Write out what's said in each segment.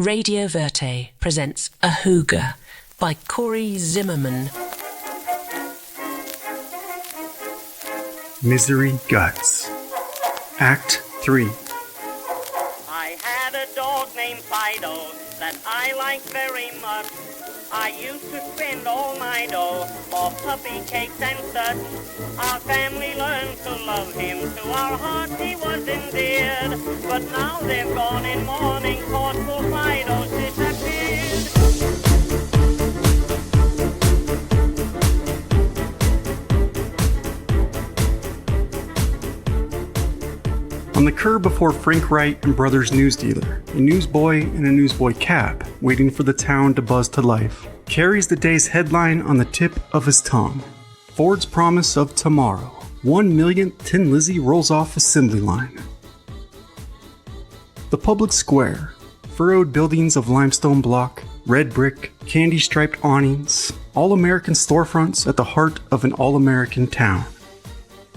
Radio Verte presents AHOOGA by Cory Zimmerman. Misery Guts. Act 3. I had a dog named Fido that I liked very much. I used to spend all my dough for puppy cakes and such. Our family learned to love him, to our hearts he was endeared. But now they're gone in mourning, thoughtful Fido's disappeared. On the curb before Frank Wright and Brothers Newsdealer, a newsboy in a newsboy cap, waiting for the town to buzz to life, carries the day's headline on the tip of his tongue. Ford's promise of tomorrow. 1 millionth Tin Lizzie rolls off assembly line. The public square. Furrowed buildings of limestone block, red brick, candy-striped awnings, all-American storefronts at the heart of an all-American town.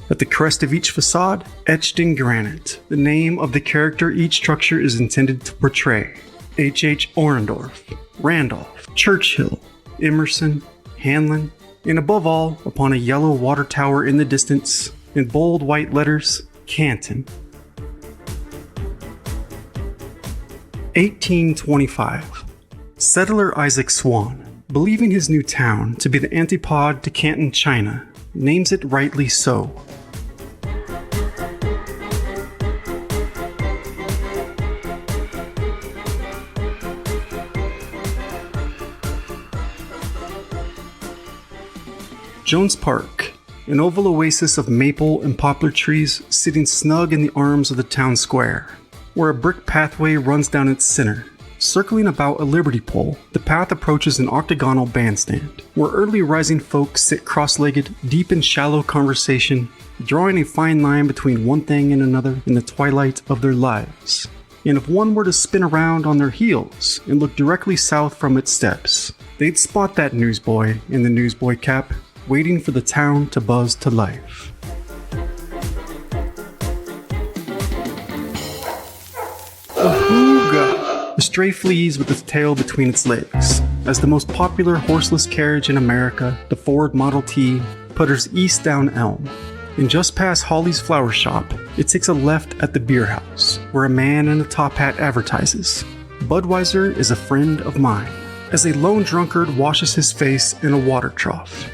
At the crest of each facade, etched in granite, the name of the character each structure is intended to portray. H.H. Orendorff, Randolph, Churchill, Emerson, Hanlon, and above all, upon a yellow water tower in the distance, in bold white letters, Canton. 1825. Settler Isaac Swan, believing his new town to be the antipode to Canton, China, names it rightly so. Jones Park, an oval oasis of maple and poplar trees sitting snug in the arms of the town square, where a brick pathway runs down its center. Circling about a liberty pole, the path approaches an octagonal bandstand, where early rising folk sit cross-legged, deep in shallow conversation, drawing a fine line between one thing and another in the twilight of their lives. And if one were to spin around on their heels and look directly south from its steps, they'd spot that newsboy in the newsboy cap, waiting for the town to buzz to life. AHOOGA! The stray flees with its tail between its legs, as the most popular horseless carriage in America, the Ford Model T, putters east down Elm. And just past Holly's flower shop, it takes a left at the beer house, where a man in a top hat advertises, "Budweiser is a friend of mine," as a lone drunkard washes his face in a water trough.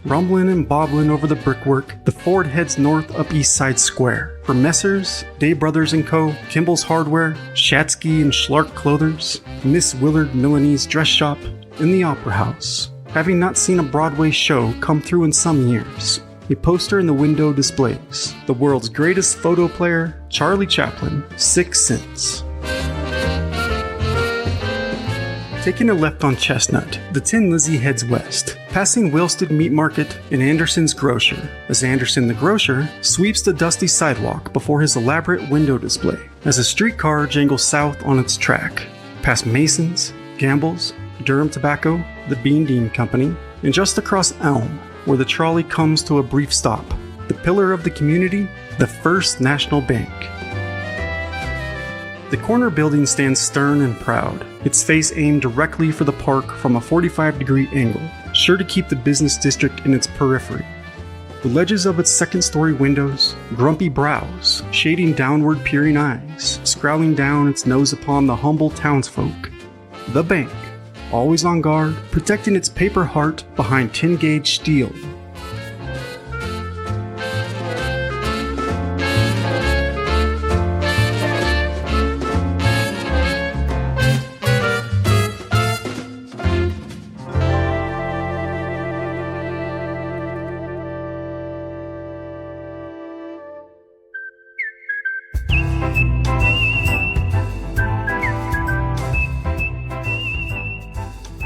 Rumbling and bobbling over the brickwork, the Ford heads north up East Side Square for Messrs, Day Brothers & Co., Kimball's Hardware, Shatsky and Schlark Clothers, Miss Willard Milanese Dress Shop, and the Opera House. Having not seen a Broadway show come through in some years, a poster in the window displays the world's greatest photo player, Charlie Chaplin, 6 cents. Taking a left on Chestnut, the Tin Lizzie heads west, passing Wilsted Meat Market and Anderson's Grocer, as Anderson the Grocer sweeps the dusty sidewalk before his elaborate window display, as a streetcar jangles south on its track, past Mason's, Gamble's, Durham Tobacco, the Bean Dean Company, and just across Elm, where the trolley comes to a brief stop, the pillar of the community, the First National Bank. The corner building stands stern and proud, its face aimed directly for the park from a 45-degree angle, sure to keep the business district in its periphery. The ledges of its second-story windows, grumpy brows, shading downward peering eyes, scowling down its nose upon the humble townsfolk. The bank, always on guard, protecting its paper heart behind 10-gauge steel.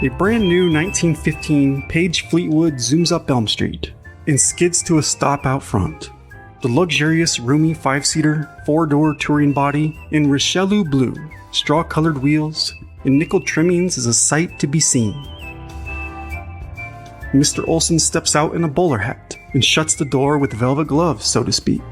A brand new 1915 Page Fleetwood zooms up Elm Street and skids to a stop out front. The luxurious, roomy 5-seater, 4-door touring body in Richelieu blue, straw-colored wheels, and nickel trimmings is a sight to be seen. Mr. Olson steps out in a bowler hat and shuts the door with velvet gloves, so to speak.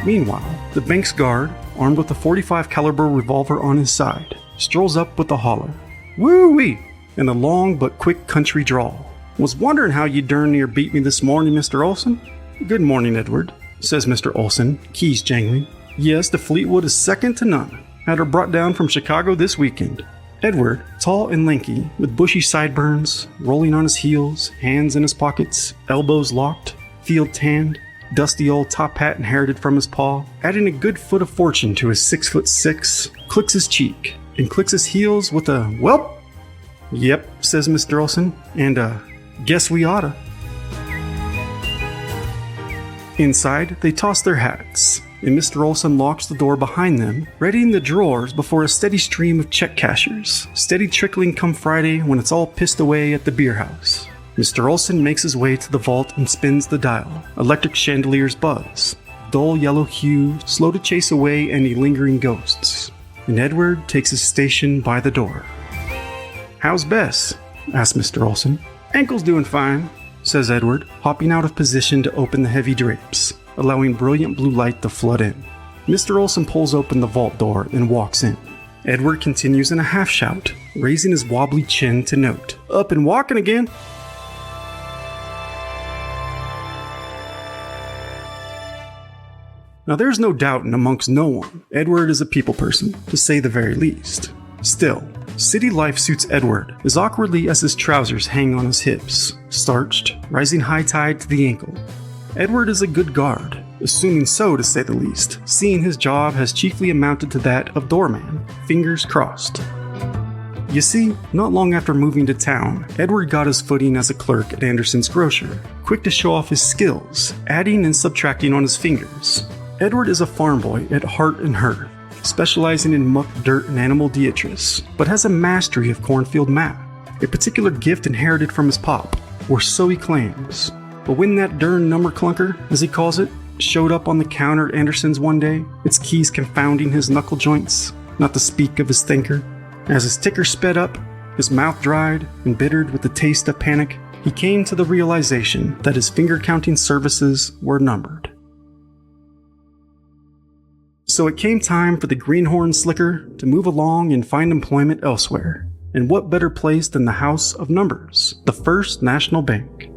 Meanwhile, the bank's guard, armed with a .45 caliber revolver on his side, strolls up with a holler, "Woo-wee!" in a long but quick country drawl. "Was wondering how you darn near beat me this morning, Mr. Olson." "Good morning, Edward," says Mr. Olson, keys jangling. "Yes, the Fleetwood is second to none. Had her brought down from Chicago this weekend." Edward, tall and lanky, with bushy sideburns, rolling on his heels, hands in his pockets, elbows locked, field tanned, dusty old top hat inherited from his pa, adding a good foot of fortune to his 6'6", clicks his cheek, and clicks his heels with a, "Welp." "Yep," says Mr. Olson, and guess we oughta. Inside, they toss their hats, and Mr. Olson locks the door behind them, readying the drawers before a steady stream of check cashers, steady trickling come Friday when it's all pissed away at the beer house. Mr. Olson makes his way to the vault and spins the dial. Electric chandeliers buzz. Dull yellow hue, slow to chase away any lingering ghosts. And Edward takes his station by the door. "How's Bess?" asks Mr. Olson. "Ankle's doing fine," says Edward, hopping out of position to open the heavy drapes, allowing brilliant blue light to flood in. Mr. Olson pulls open the vault door and walks in. Edward continues in a half shout, raising his wobbly chin to note, "Up and walking again." Now there's no doubting amongst no one, Edward is a people person, to say the very least. Still, city life suits Edward as awkwardly as his trousers hang on his hips, starched, rising high tide to the ankle. Edward is a good guard, assuming so to say the least, seeing his job has chiefly amounted to that of doorman, fingers crossed. You see, not long after moving to town, Edward got his footing as a clerk at Anderson's grocer, quick to show off his skills, adding and subtracting on his fingers. Edward is a farm boy at heart and hearth, specializing in muck, dirt, and animal detritus, but has a mastery of cornfield math, a particular gift inherited from his pop, or so he claims. But when that darn number clunker, as he calls it, showed up on the counter at Anderson's one day, its keys confounding his knuckle joints, not to speak of his thinker, as his ticker sped up, his mouth dried, embittered with the taste of panic, he came to the realization that his finger-counting services were numbered. So it came time for the greenhorn slicker to move along and find employment elsewhere. And what better place than the House of Numbers, the First National Bank?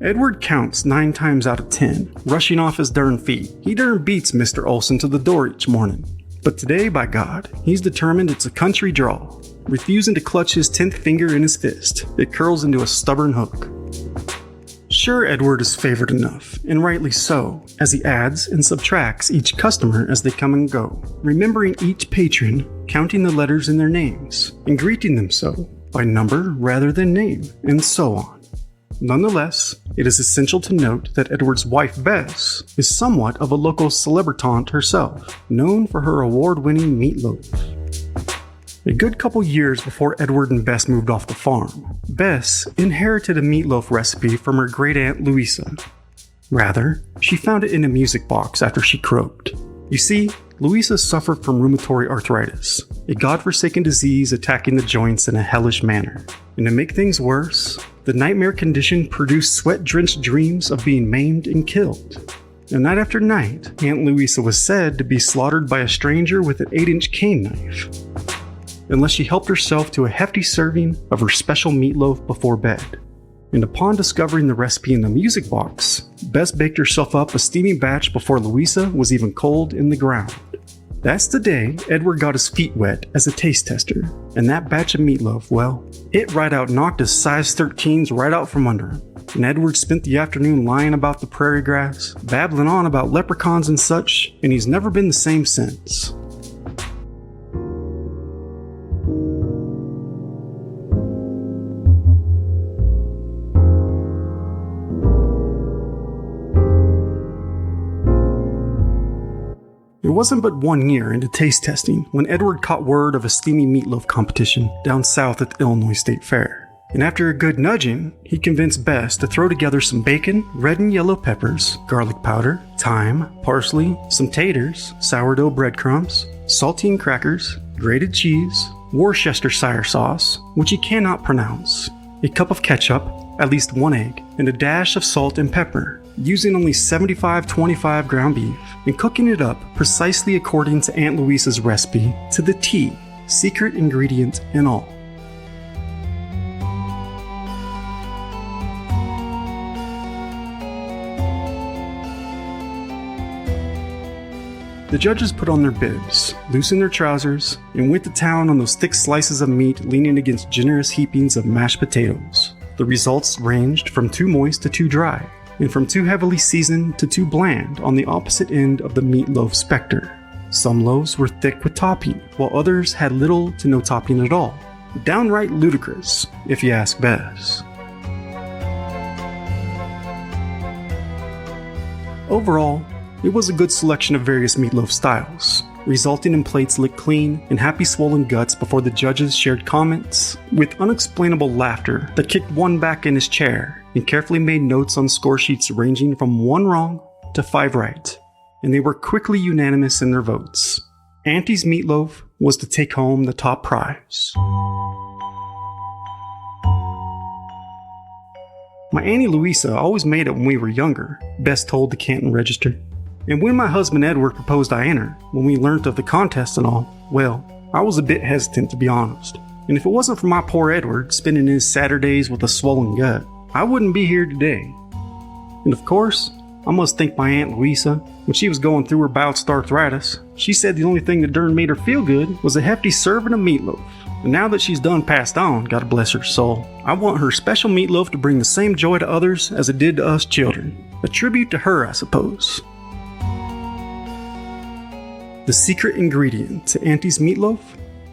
Edward counts 9 times out of 10, rushing off his darn feet. He darn beats Mr. Olson to the door each morning. But today, by God, he's determined it's a country draw. Refusing to clutch his 10th finger in his fist, it curls into a stubborn hook. Sure, Edward is favored enough, and rightly so, as he adds and subtracts each customer as they come and go, remembering each patron, counting the letters in their names, and greeting them so, by number rather than name, and so on. Nonetheless, it is essential to note that Edward's wife Bess is somewhat of a local celebritante herself, known for her award-winning meatloaf. A good couple years before Edward and Bess moved off the farm, Bess inherited a meatloaf recipe from her great-aunt Louisa. Rather, she found it in a music box after she croaked. You see, Louisa suffered from rheumatoid arthritis, a godforsaken disease attacking the joints in a hellish manner. And to make things worse, the nightmare condition produced sweat-drenched dreams of being maimed and killed. And night after night, Aunt Louisa was said to be slaughtered by a stranger with an 8-inch cane knife, unless she helped herself to a hefty serving of her special meatloaf before bed. And upon discovering the recipe in the music box, Bess baked herself up a steaming batch before Louisa was even cold in the ground. That's the day Edward got his feet wet as a taste tester, and that batch of meatloaf, well, it right out knocked his size 13s right out from under him. And Edward spent the afternoon lying about the prairie grass, babbling on about leprechauns and such, and he's never been the same since. It wasn't but 1 year into taste testing when Edward caught word of a steamy meatloaf competition down south at the Illinois State Fair. And after a good nudging, he convinced Bess to throw together some bacon, red and yellow peppers, garlic powder, thyme, parsley, some taters, sourdough breadcrumbs, saltine crackers, grated cheese, Worcestershire sauce, which he cannot pronounce, a cup of ketchup, at least 1 egg, and a dash of salt and pepper. using only 75-25 ground beef and cooking it up precisely according to Aunt Louisa's recipe to the T, secret ingredient and all. The judges put on their bibs, loosened their trousers, and went to town on those thick slices of meat leaning against generous heapings of mashed potatoes. The results ranged from too moist to too dry, and from too heavily seasoned to too bland on the opposite end of the meatloaf specter. Some loaves were thick with topping, while others had little to no topping at all. Downright ludicrous, if you ask Bess. Overall, it was a good selection of various meatloaf styles, resulting in plates licked clean and happy swollen guts before the judges shared comments with unexplainable laughter that kicked one back in his chair and carefully made notes on score sheets ranging from 1 wrong to 5 right, and they were quickly unanimous in their votes. Auntie's meatloaf was to take home the top prize. My Auntie Louisa always made it when we were younger, Bess told the Canton Register. And when my husband Edward proposed I enter, when we learnt of the contest and all, well, I was a bit hesitant to be honest. And if it wasn't for my poor Edward spending his Saturdays with a swollen gut, I wouldn't be here today. And of course, I must thank my Aunt Louisa. When she was going through her bouts with arthritis, she said the only thing that darn made her feel good was a hefty serving of meatloaf. And now that she's done passed on, God bless her soul, I want her special meatloaf to bring the same joy to others as it did to us children. A tribute to her, I suppose. The secret ingredient to Auntie's meatloaf?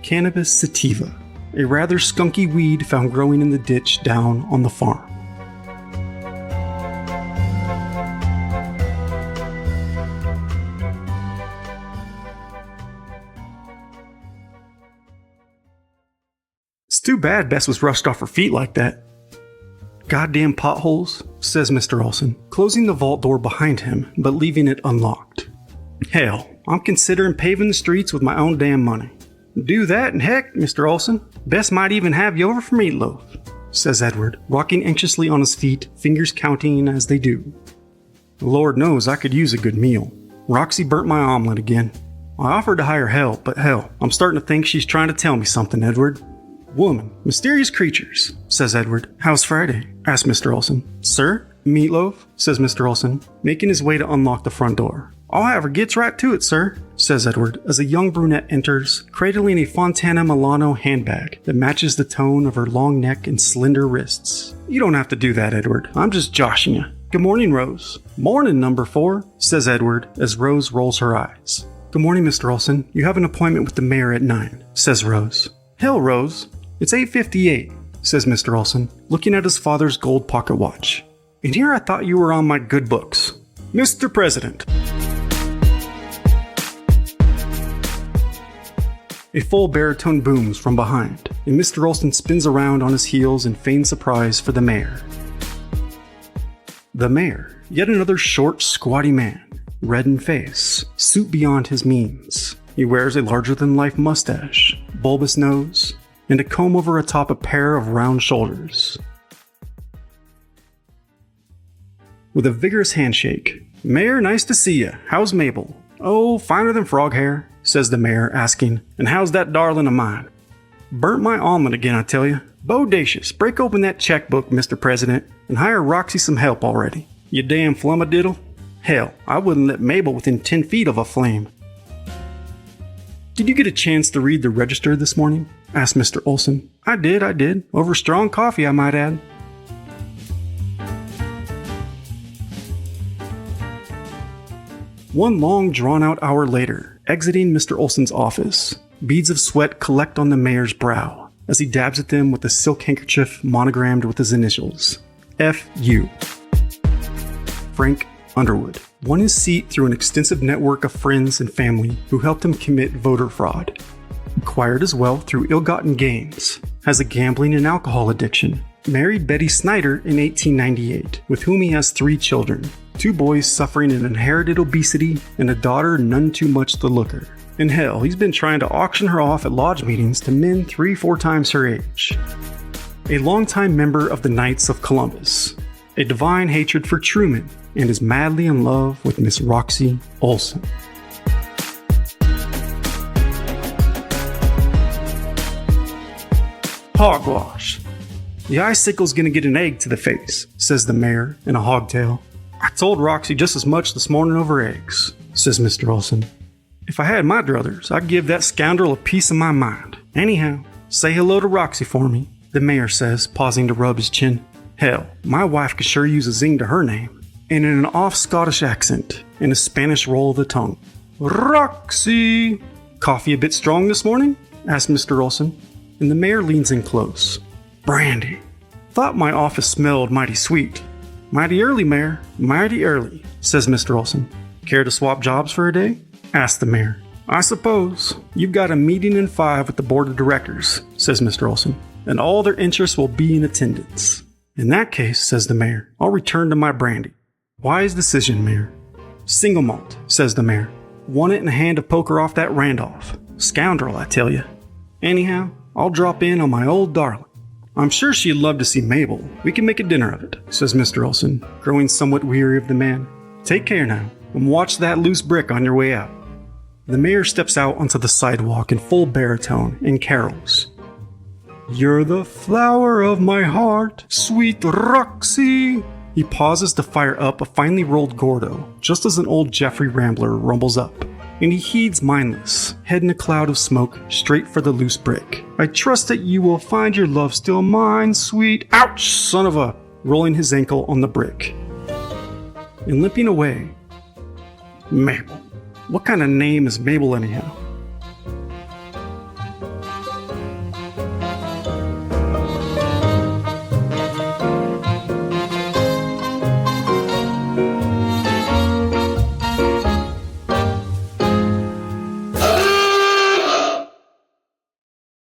Cannabis sativa, a rather skunky weed found growing in the ditch down on the farm. It's too bad Bess was rushed off her feet like that. Goddamn potholes, says Mr. Olson, closing the vault door behind him but leaving it unlocked. Hell, I'm considering paving the streets with my own damn money. Do that and heck, Mr. Olson, Bess might even have you over for meatloaf, says Edward, rocking anxiously on his feet, fingers counting as they do. Lord knows I could use a good meal. Roxy burnt my omelet again. I offered to hire help, but hell, I'm starting to think she's trying to tell me something, Edward. Woman, mysterious creatures, says Edward. How's Friday? Asks Mr. Olson. Sir? Meatloaf, says Mr. Olson, making his way to unlock the front door. I'll have her gets right to it, sir, says Edward, as a young brunette enters, cradling a Fontana Milano handbag that matches the tone of her long neck and slender wrists. You don't have to do that, Edward. I'm just joshing you. Good morning, Rose. Morning, number 4, says Edward, as Rose rolls her eyes. Good morning, Mr. Olson. You have an appointment with the mayor at 9, says Rose. Hell, Rose. It's 8:58, says Mr. Olson, looking at his father's gold pocket watch. And here I thought you were on my good books. Mr. President. A full baritone booms from behind, and Mr. Olson spins around on his heels in feigned surprise for the mayor. The mayor, yet another short, squatty man, red in face, suit beyond his means. He wears a larger-than-life mustache, bulbous nose, and a comb over atop a pair of round shoulders. With a vigorous handshake, Mayor, nice to see ya. How's Mabel? Oh, finer than frog hair, says the mayor, asking, and how's that darling of mine? Burnt my omelet again, I tell you. Bodacious, break open that checkbook, Mr. President, and hire Roxy some help already. You damn flummadiddle. Hell, I wouldn't let Mabel within 10 feet of a flame. Did you get a chance to read the register this morning? Asked Mr. Olson. I did. Over strong coffee, I might add. One long, drawn-out hour later, exiting Mr. Olson's office, beads of sweat collect on the mayor's brow as he dabs at them with a silk handkerchief monogrammed with his initials, F.U. Frank Underwood won his seat through an extensive network of friends and family who helped him commit voter fraud. Acquired his wealth through ill-gotten gains, has a gambling and alcohol addiction, married Betty Snyder in 1898, with whom he has 3 children, 2 boys suffering an inherited obesity and a daughter none too much the looker. And hell, he's been trying to auction her off at lodge meetings to men 3-4 times her age. A longtime member of the Knights of Columbus, a divine hatred for Truman, and is madly in love with Miss Roxy Olsen. Hogwash. The icicle's gonna get an egg to the face, says the mayor in a hogtail. I told Roxy just as much this morning over eggs, says Mr. Olsen. If I had my druthers, I'd give that scoundrel a piece of my mind. Anyhow, say hello to Roxy for me, the mayor says, pausing to rub his chin. Hell, my wife could sure use a zing to her name. And in an off-Scottish accent, and a Spanish roll of the tongue. Roxy! Coffee a bit strong this morning? Asks Mr. Olsen, and the mayor leans in close. Brandy. Thought my office smelled mighty sweet. Mighty early, Mayor. Mighty early, says Mr. Olsen. Care to swap jobs for a day? Asks the mayor. I suppose. You've got a meeting in 5 with the board of directors, says Mr. Olsen, and all their interests will be in attendance. In that case, says the mayor, I'll return to my brandy. Wise decision, Mayor. Single malt, says the mayor. Won it in a hand of poker off that Randolph. Scoundrel, I tell you. Anyhow, I'll drop in on my old darling. I'm sure she'd love to see Mabel. We can make a dinner of it, says Mr. Olsen, growing somewhat weary of the man. Take care now, and watch that loose brick on your way out. The mayor steps out onto the sidewalk in full baritone and carols. You're the flower of my heart, sweet Roxy. He pauses to fire up a finely rolled Gordo, just as an old Jeffrey Rambler rumbles up. And he heeds mindless, head in a cloud of smoke, straight for the loose brick. I trust that you will find your love still mine, sweet... Ouch, son of a... Rolling his ankle on the brick. And limping away. Mabel. What kind of name is Mabel anyhow?